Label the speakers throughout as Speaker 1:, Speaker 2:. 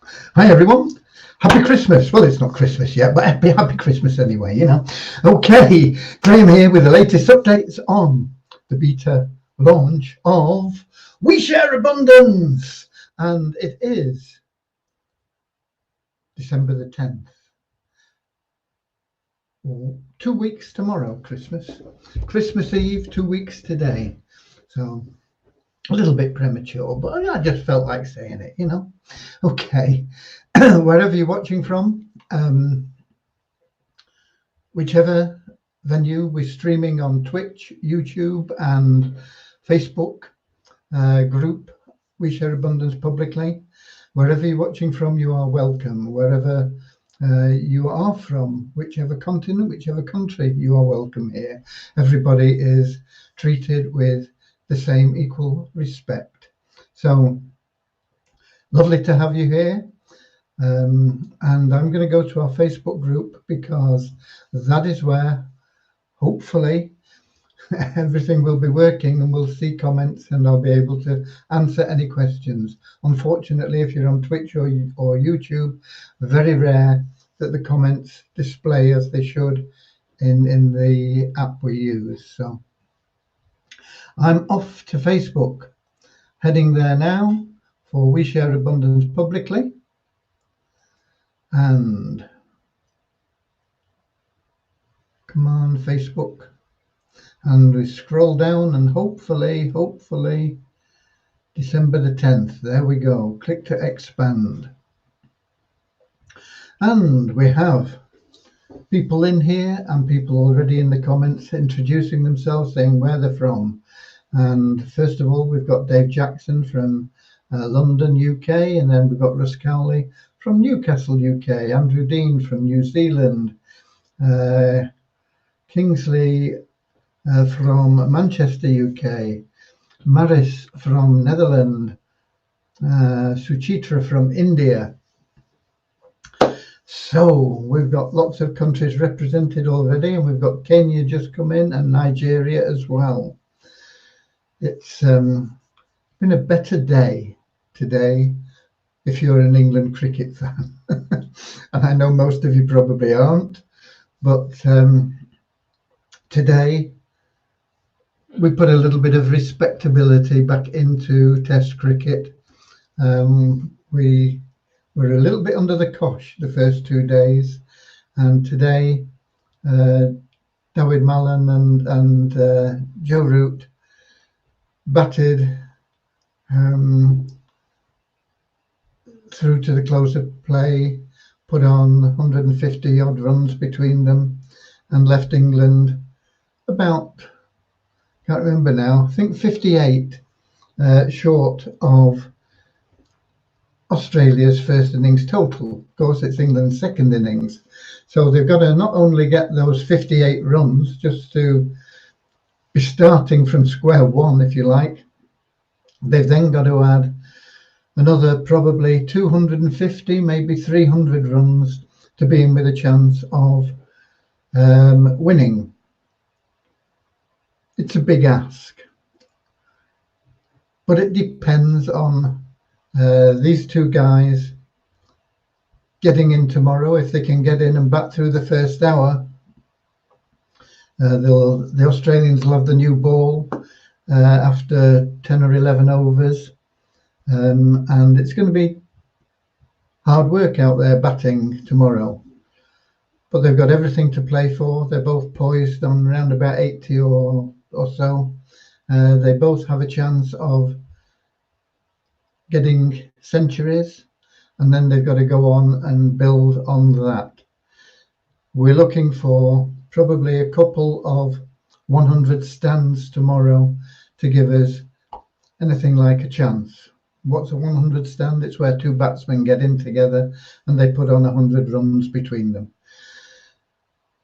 Speaker 1: Hi everyone. Happy Christmas. Well, it's not Christmas yet, but happy Christmas anyway, you know. Okay, Graham here with the latest updates on the beta launch of We Share Abundance. And it is December the 10th. 2 weeks tomorrow, Christmas. Christmas Eve, 2 weeks today. So a little bit premature, but I just felt like saying it, you know. Okay, wherever you're watching from, whichever venue, we're streaming on Twitch, YouTube, and Facebook group. We Share Abundance publicly. Wherever you're watching from, you are welcome. Wherever you are from, whichever continent, whichever country, you are welcome here. Everybody is treated with the same equal respect. So lovely to have you here. And I'm going to go to our Facebook group because that is where hopefully everything will be working and we'll see comments and I'll be able to answer any questions. Unfortunately, if you're on Twitch or YouTube, very rare that the comments display as they should in the app we use. So I'm off to Facebook, heading there now for We Share Abundance publicly. And come on, Facebook. And we scroll down and hopefully December the 10th. There we go. Click to expand. And we have people in here and people already in the comments introducing themselves, saying where they're from. And first of all, we've got Dave Jackson from London, UK, and then we've got Russ Cowley from Newcastle, UK, Andrew Dean from New Zealand, Kingsley from Manchester, UK, Maris from Netherlands, Suchitra from India. So we've got lots of countries represented already, and we've got Kenya just come in and Nigeria as well. It's been a better day today if you're an England cricket fan. And I know most of you probably aren't, but today we put a little bit of respectability back into Test cricket. We were a little bit under the cosh the first 2 days, and today David Malan and Joe Root batted through to the close of play, put on 150 odd runs between them, and left England about, can't remember now, I think 58 short of Australia's first innings total. Of course, it's England's second innings. So they've got to not only get those 58 runs just to be starting from square one, if you like, they've then got to add another probably 250, maybe 300 runs to be in with a chance of winning. It's a big ask, but it depends on these two guys getting in tomorrow. If they can get in and bat through the first hour, the Australians will have the new ball after 10 or 11 overs, and it's going to be hard work out there batting tomorrow. But they've got everything to play for. They're both poised on around about 80 or so. They both have a chance of getting centuries, and then they've got to go on and build on that. We're looking for probably a couple of 100 stands tomorrow to give us anything like a chance. What's a 100 stand? It's where two batsmen get in together and they put on 100 runs between them.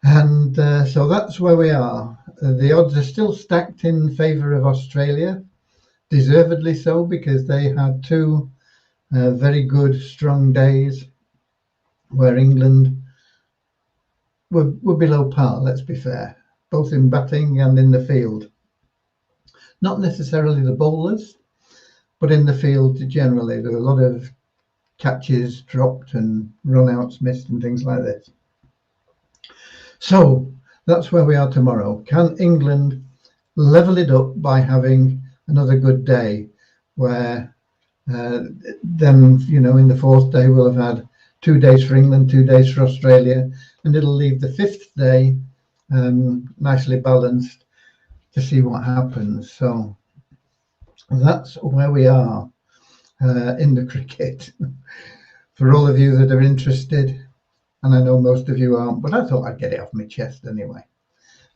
Speaker 1: And so that's where we are. The odds are still stacked in favour of Australia, deservedly so, because they had two very good, strong days where England were below par, let's be fair, both in batting and in the field. Not necessarily the bowlers, but in the field generally. There were a lot of catches dropped and run-outs missed and things like this. So that's where we are tomorrow. Can England level it up by having another good day where then, you know, in the fourth day we'll have had 2 days for England, 2 days for Australia, and it'll leave the fifth day nicely balanced to see what happens. So that's where we are in the cricket. For all of you that are interested, and I know most of you aren't, but I thought I'd get it off my chest anyway.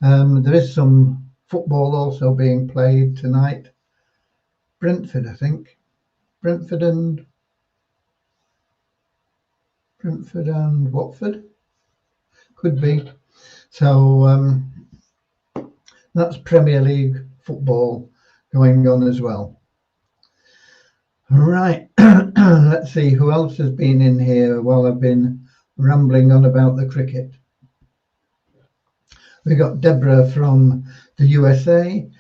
Speaker 1: There is some football also being played tonight. Brentford, I think. Brentford and Watford, could be. So that's Premier League football going on as well. Right, let's see who else has been in here while I've been rambling on about the cricket. We got Deborah from the USA,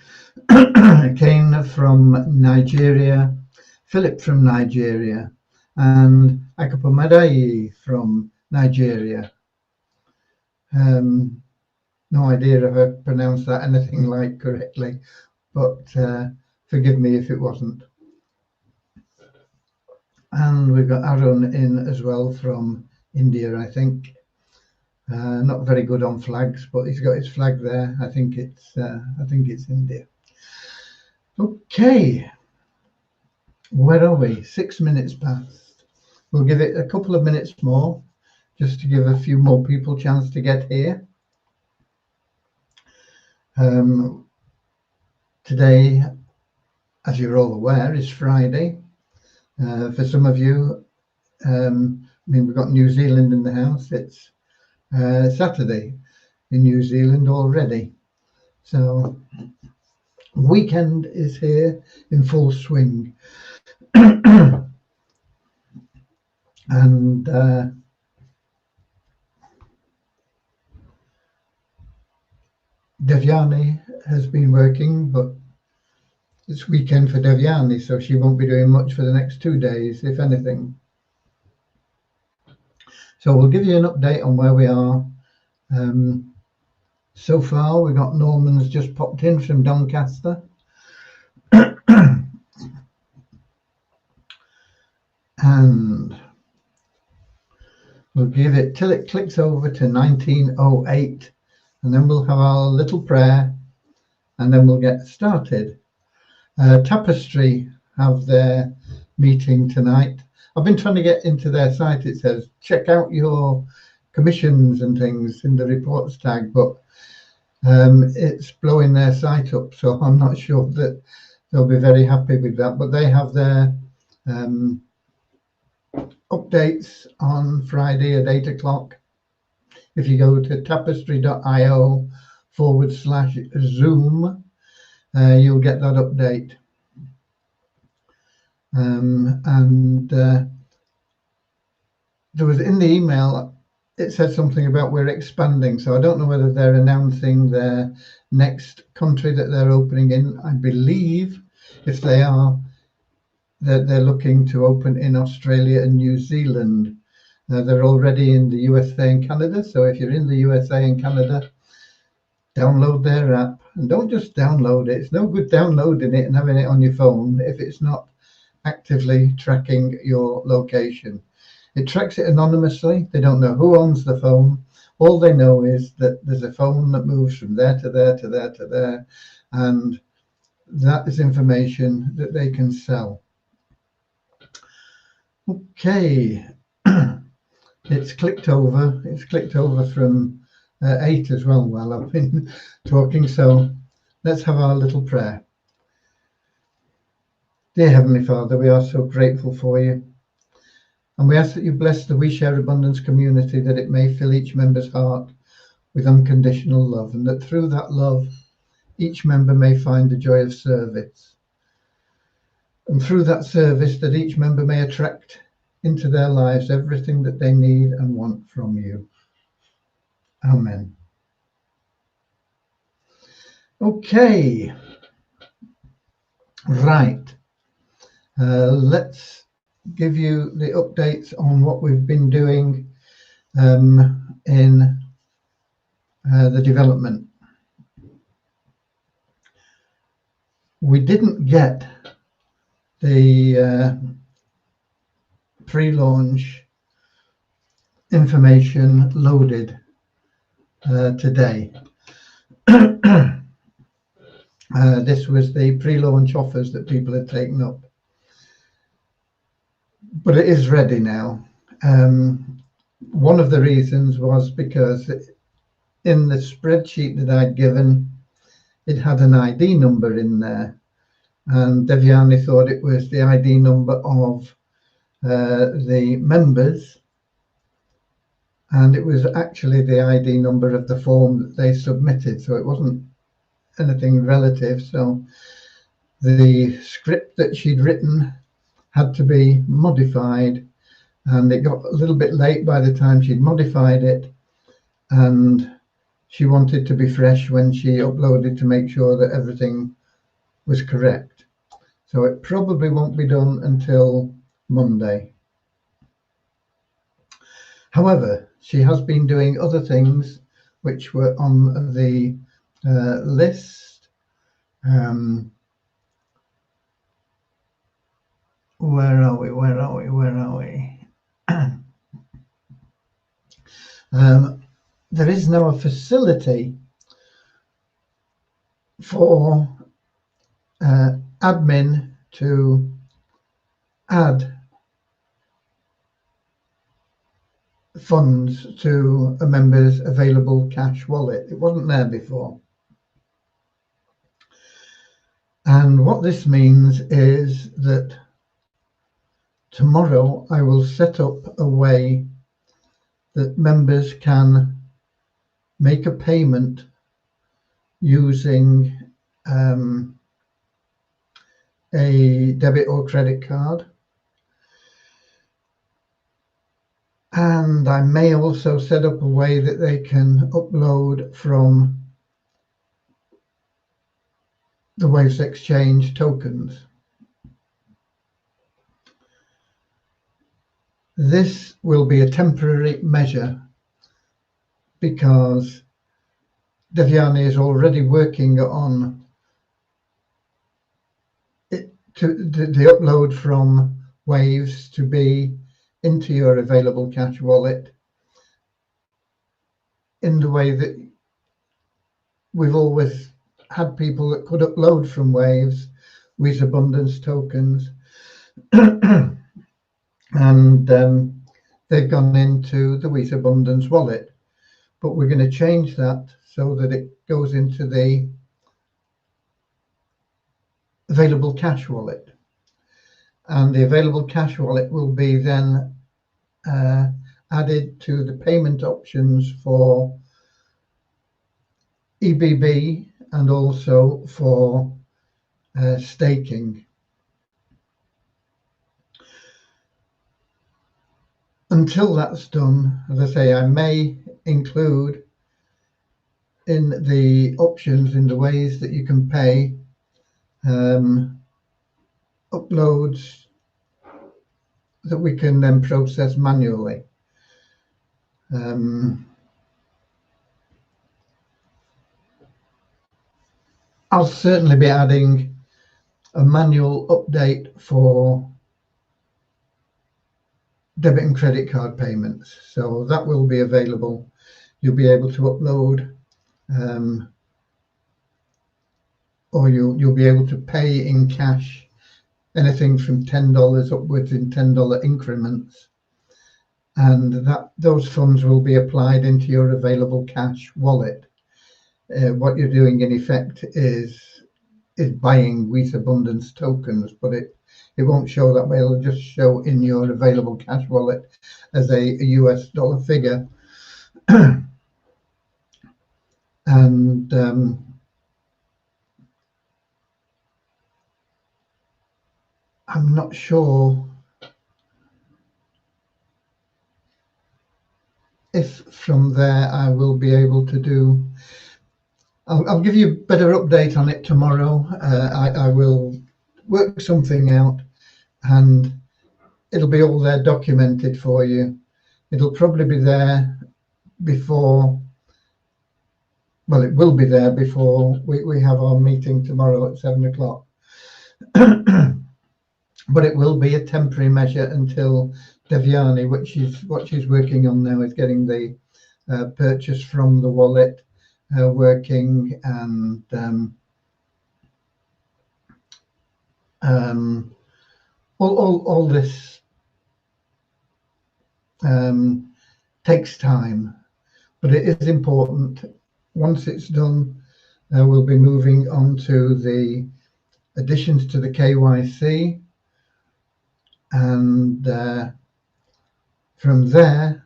Speaker 1: Kane from Nigeria, Philip from Nigeria, and Akapomadai from Nigeria. No idea if I pronounced that anything like correctly, but forgive me if it wasn't. And we've got Arun in as well from India, I think. Not very good on flags, but he's got his flag there. I think it's India. Okay, where are we? 6 minutes past. We'll give it a couple of minutes more, just to give a few more people a chance to get here. Today, as you're all aware, is Friday. For some of you, I mean, we've got New Zealand in the house. It's Saturday in New Zealand already. So weekend is here in full swing. And Devyani has been working, but it's weekend for Devyani, so she won't be doing much for the next 2 days, if anything. So we'll give you an update on where we are. So far, we got Norman's just popped in from Doncaster. And we'll give it till it clicks over to 1908, and then we'll have our little prayer, and then we'll get started. Tapestry have their meeting tonight. I've been trying to get into their site. It says check out your commissions and things in the reports tag, but it's blowing their site up, so I'm not sure that they'll be very happy with that. But they have their updates on Friday at 8 o'clock. If you go to tapestry.io/Zoom, you'll get that update. There was in the email, it said something about we're expanding, so I don't know whether they're announcing their next country that they're opening in. I believe if they are, that they're looking to open in Australia and New Zealand. They're already in the USA and Canada, so if you're in the USA and Canada, download their app. And don't just download it. It's no good downloading it and having it on your phone if it's not actively tracking your location. It tracks it anonymously. They don't know who owns the phone. All they know is that there's a phone that moves from there to there to there to there, and that is information that they can sell. Okay, it's clicked over. It's clicked over from 8 as well while I've been talking. So let's have our little prayer. Dear Heavenly Father, we are so grateful for you. And we ask that you bless the We Share Abundance community, that it may fill each member's heart with unconditional love, and that through that love, each member may find the joy of service. And through that service, that each member may attract into their lives everything that they need and want from you. Amen. Okay. Right. Let's give you the updates on what we've been doing in the development. We didn't get the pre-launch information loaded today. This was the pre-launch offers that people had taken up, but it is ready now. One of the reasons was because in the spreadsheet that I'd given, it had an ID number in there, and Devyani thought it was the ID number of the members, and it was actually the ID number of the form that they submitted, so it wasn't anything relative. So the script that she'd written had to be modified, and it got a little bit late by the time she'd modified it, and she wanted to be fresh when she uploaded to make sure that everything was correct. So it probably won't be done until Monday. However, she has been doing other things which were on the list. Where are we? There is now a facility for admin to add funds to a member's available cash wallet. It wasn't there before. And what this means is that tomorrow I will set up a way that members can make a payment using a debit or credit card. And I may also set up a way that they can upload from the Waves Exchange tokens. This will be a temporary measure because Devyani is already working on it the upload from Waves to be into your available cash wallet in the way that we've always had people that could upload from Waves with Abundance tokens. And they've gone into the With Abundance wallet, but we're going to change that so that it goes into the available cash wallet, and the available cash wallet will be then added to the payment options for EBB and also for staking. Until that's done, as I say, I may include in the options, in the ways that you can pay, uploads that we can then process manually. I'll certainly be adding a manual update for debit and credit card payments, so that will be available. You'll be able to upload or you'll be able to pay in cash anything from $10 upwards in $10 increments, and those funds will be applied into your available cash wallet. What you're doing in effect is buying With Abundance tokens, but it won't show that way. It'll just show in your available cash wallet as a US dollar figure. And I'm not sure if from there I will be able to do. I'll give you a better update on it tomorrow. I will work something out, and it'll be all there documented for you. It'll probably be there before, well, it will be there before we have our meeting tomorrow at 7 o'clock. But it will be a temporary measure until Devyani, which is what she's working on now, is getting the purchase from the wallet working, and all this takes time, but it is important. Once it's done, we'll be moving on to the additions to the KYC, and from there,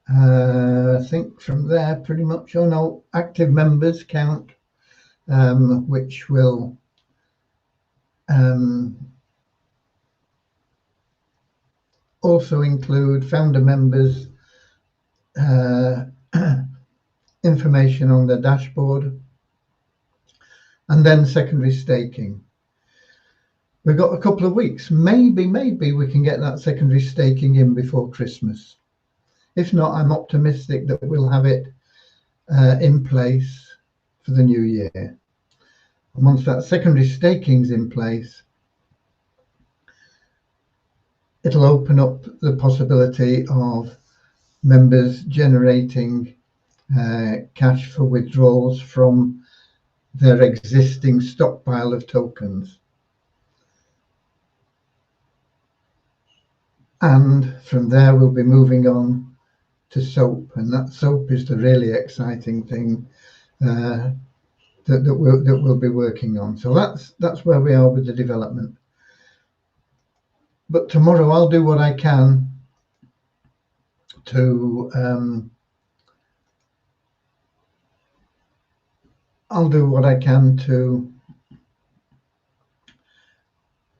Speaker 1: I think from there pretty much, oh no, active members count, which will also include founder members, information on the dashboard, and then secondary staking. We've got a couple of weeks. Maybe we can get that secondary staking in before Christmas. If not, I'm optimistic that we'll have it in place for the new year. And once that secondary staking's in place, it'll open up the possibility of members generating cash for withdrawals from their existing stockpile of tokens. And from there, we'll be moving on to SOAP, and that SOAP is the really exciting thing that we'll be working on. So that's where we are with the development. But tomorrow I'll do what I can to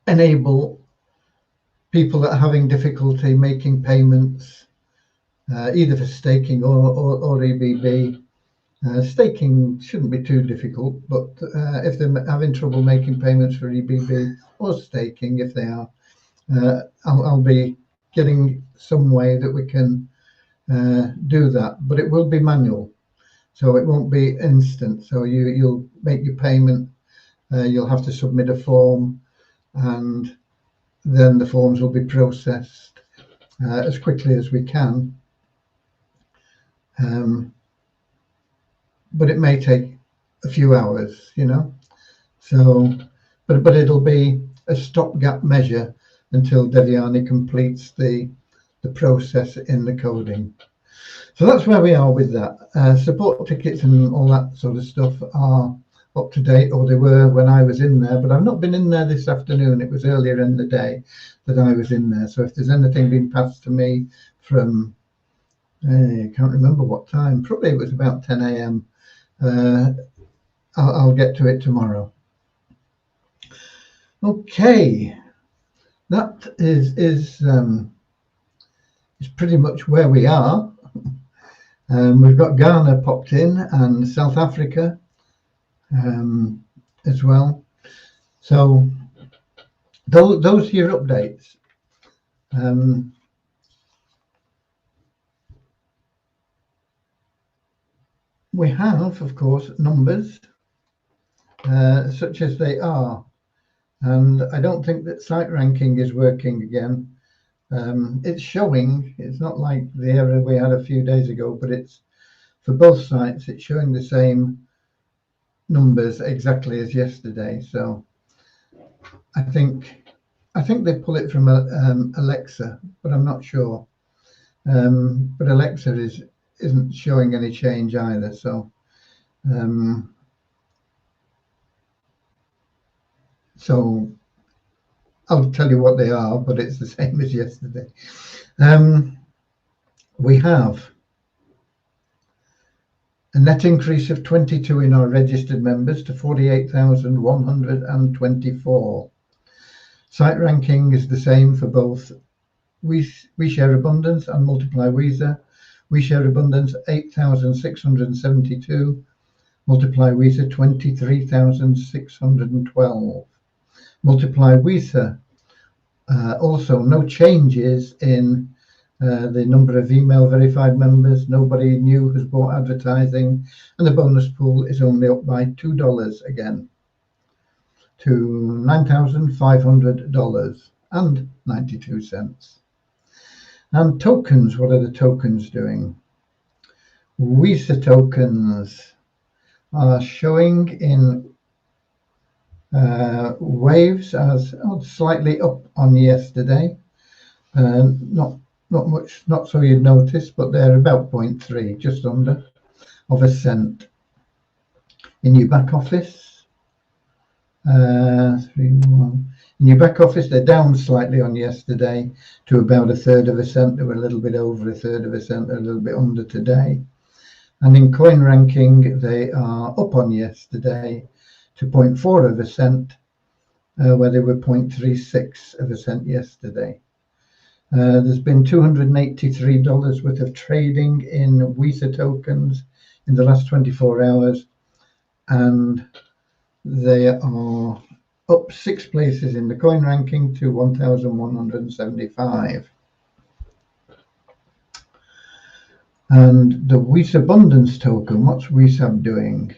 Speaker 1: enable people that are having difficulty making payments, either for staking or EBB. Staking shouldn't be too difficult, but if they're having trouble making payments for EBB or staking, if they are, I'll be getting some way that we can do that, but it will be manual, so it won't be instant. So you'll make your payment, you'll have to submit a form, and then the forms will be processed as quickly as we can. But it may take a few hours, you know. So, but it'll be a stopgap measure until Devyani completes the process in the coding. So that's where we are with that. Support tickets and all that sort of stuff are up to date, or they were when I was in there, but I've not been in there this afternoon. It was earlier in the day that I was in there. So if there's anything being passed to me from, I can't remember what time, probably it was about 10 a.m. I'll get to it tomorrow. Okay, that is pretty much where we are. We've got Ghana popped in and South Africa as well. So those are your updates. We have, of course, numbers such as they are, and I don't think that site ranking is working again. It's showing, it's not like the error we had a few days ago, but it's for both sites, it's showing the same numbers exactly as yesterday. So I think they pull it from Alexa, but I'm not sure. But Alexa isn't showing any change either. So so I'll tell you what they are, but it's the same as yesterday. We have a net increase of 22 in our registered members to 48,124. Site ranking is the same for both We Share Abundance and Multiply Weezer. We Share Abundance 8,672, Multiply Weezer 23,612. Multiply Weezer Also, no changes in the number of email verified members. Nobody new has bought advertising, and the bonus pool is only up by $2 again to $9,500.92. And tokens, what are the tokens doing? WISA tokens are showing in waves as slightly up on yesterday. Not much, not so you'd notice, but they're about 0.3, just under of a cent. In your back office, in your back office, they're down slightly on yesterday to about 1/3 of a cent. They were a little bit over 1/3 of a cent, a little bit under today. And in coin ranking, they are up on yesterday to 0.4 of a cent, where they were 0.36 of a cent yesterday. There's been $283 worth of trading in WISA tokens in the last 24 hours, and they are up 6 places in the coin ranking to 1,175. And the WISA Abundance token, what's WISAB doing?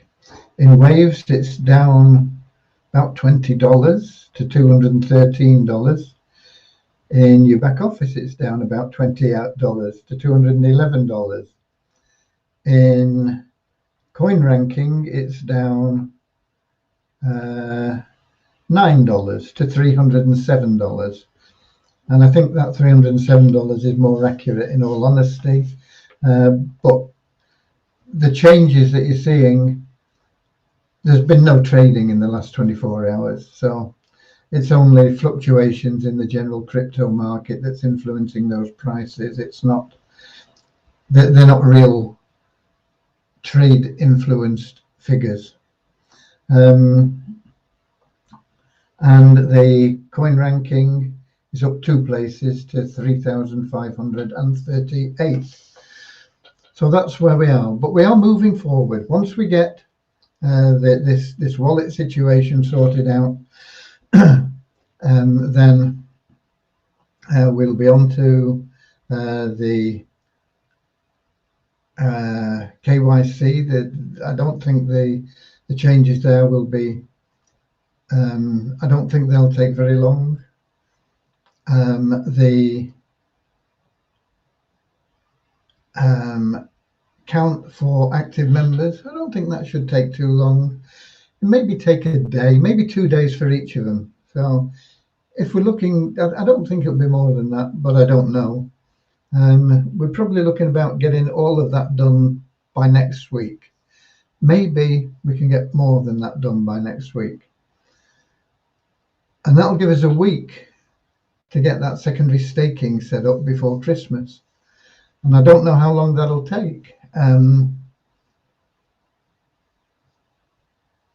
Speaker 1: In waves, it's down about $20 to $213. In your back office, it's down about $28 to $211. In coin ranking, it's down $9 to $307. And I think that $307 is more accurate, in all honesty. But the changes that you're seeing, there's been no trading in the last 24 hours. So it's only fluctuations in the general crypto market that's influencing those prices. It's not, they're not real trade influenced figures. And the coin ranking is up 2 places to 3,538. So that's where we are, but we are moving forward. Once we get this wallet situation sorted out, then we'll be on to the KYC. I don't think the changes there will be, I don't think they'll take very long. The count for active members, I don't think that should take too long. Maybe take a day, maybe 2 days for each of them. So if we're looking, I don't think it'll be more than that, but I don't know. We're probably looking about getting all of that done by next week. Maybe we can get more than that done by next week. And that'll give us a week to get that secondary staking set up before Christmas. And I don't know how long that'll take.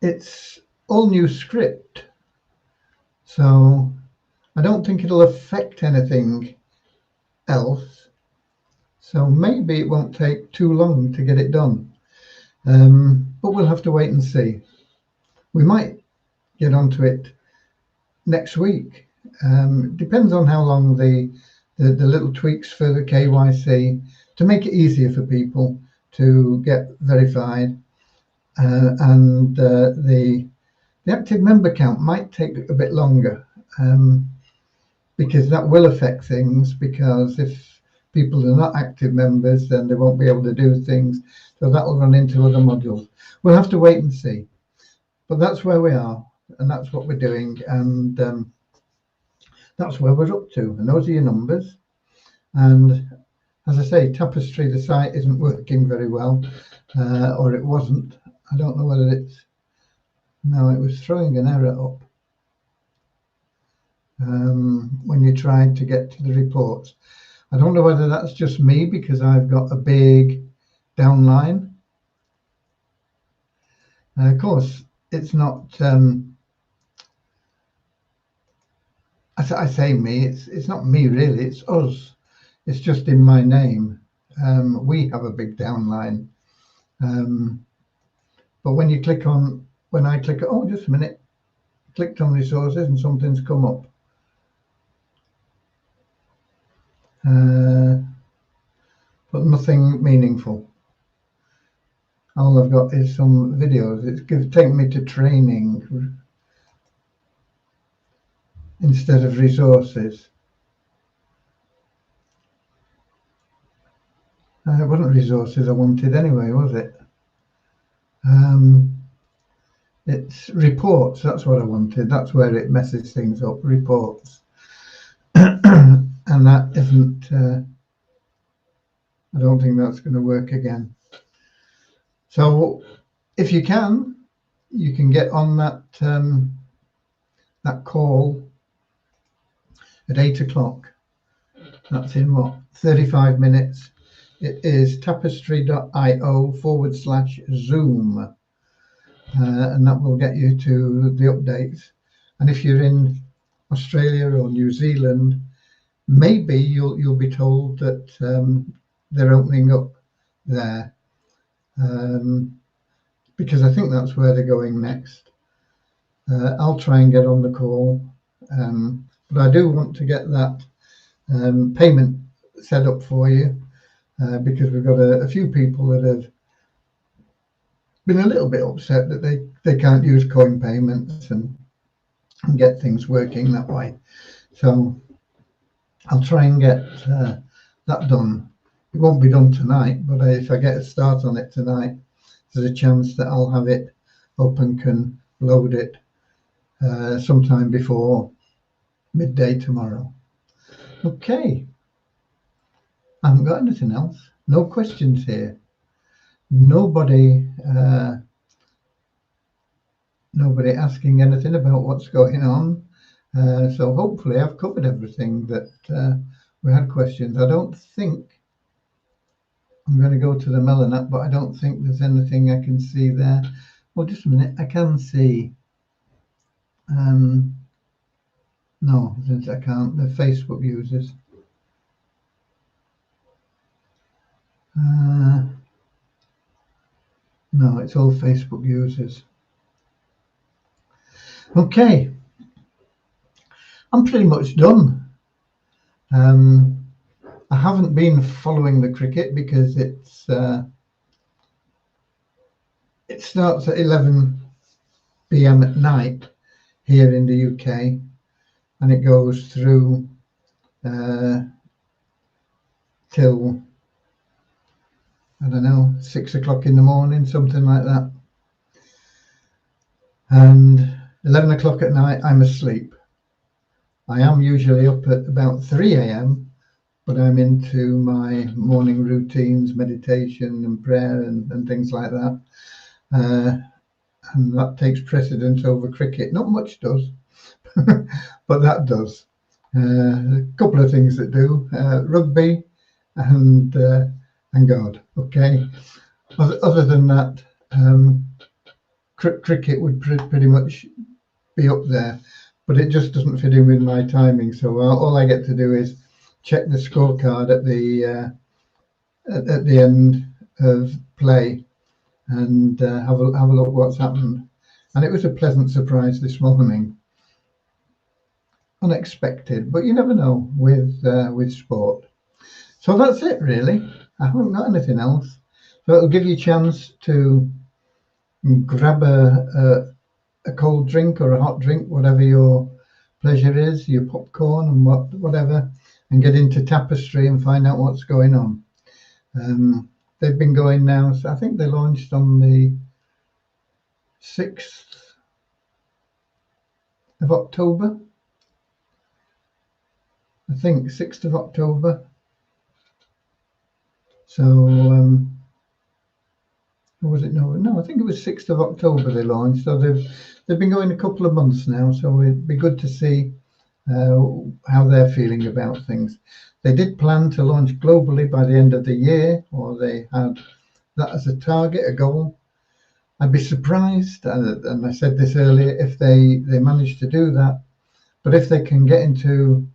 Speaker 1: It's all new script, so I don't think it'll affect anything else. So maybe it won't take too long to get it done. But we'll have to wait and see. We might get onto it next week. Depends on how long the little tweaks for the KYC to make it easier for people to get verified, and the active member count might take a bit longer, because that will affect things, because if people are not active members, then they won't be able to do things, so that will run into other modules. We'll have to wait and see, but that's where we are, and that's what we're doing, and that's where we're up to, and those are your numbers. And as I say, Tapestry, the site isn't working very well, or it wasn't. I don't know whether it's, no, it was throwing an error up when you tried to get to the reports. I don't know whether that's just me because I've got a big downline. Of course, it's not, I say me, it's not me really, it's us. It's just in my name. We have a big downline. But when you click on, when I click, oh, just a minute, clicked on resources and something's come up. but nothing meaningful. All I've got is some videos. It's taking me to training instead of resources. It wasn't resources I wanted anyway, was it? It's reports. That's what I wanted. That's where it messes things up. Reports. And that isn't, I don't think that's going to work again. So if you can get on that that call at 8 o'clock. That's in what, 35 minutes. It is tapestry.io/Zoom. And that will get you to the updates. And if you're in Australia or New Zealand, maybe you'll be told that they're opening up there, because I think that's where they're going next. I'll try and get on the call, but I do want to get that payment set up for you, because we've got a few people that have been a little bit upset that they can't use coin payments and get things working that way. So I'll try and get that done. It won't be done tonight, but if I get a start on it tonight, there's a chance that I'll have it up and can load it sometime before midday tomorrow. Okay. I haven't got anything else. No questions here. Nobody asking anything about what's going on. So hopefully I've covered everything that we had questions. I don't think I'm going to go to the Melon app, but I don't think there's anything I can see there. Well, just a minute. I can see. No, I can't. The Facebook users. No, it's all Facebook users. Okay. I'm pretty much done. I haven't been following the cricket because it starts at 11 p.m. at night here in the UK, and it goes through till, I don't know, 6 o'clock in the morning, something like that. And 11 o'clock at night, I'm asleep. I am usually up at about 3 a.m., but I'm into my morning routines, meditation and prayer and things like that. And that takes precedence over cricket. Not much does, but that does. A couple of things that do, rugby and God. Okay. Other than that, cricket would pretty much be up there, but it just doesn't fit in with my timing. So all I get to do is check the scorecard at the end of play and have a look what's happened. And it was a pleasant surprise this morning. Unexpected, but you never know with sport. So that's it, really. I haven't got anything else. So it'll give you a chance to grab a cold drink or a hot drink, whatever your pleasure is, your popcorn and whatever, and get into Tapestry and find out what's going on. They've been going now, so I think they launched on the 6th of October. I think 6th of October. So, or was it no? I think it was 6th of October they launched. So they've been going a couple of months now. So it'd be good to see how they're feeling about things. They did plan to launch globally by the end of the year, or they had that as a target, a goal. I'd be surprised, and I said this earlier, if they manage to do that. But if they can get into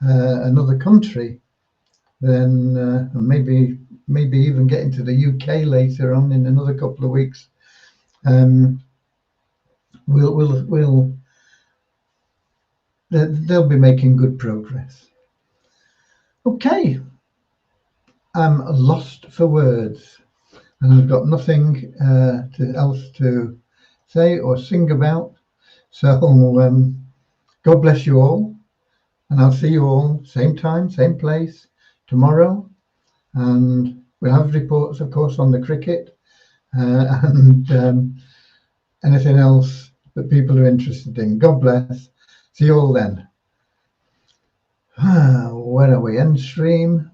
Speaker 1: another country, then maybe even get into the UK later on in another couple of weeks, they'll be making good progress. Okay, I'm lost for words, and I've got nothing else to say or sing about. So God bless you all, and I'll see you all same time, same place tomorrow. And we'll have reports, of course, on the cricket and anything else that people are interested in. God bless. See you all then. Where are we? End stream.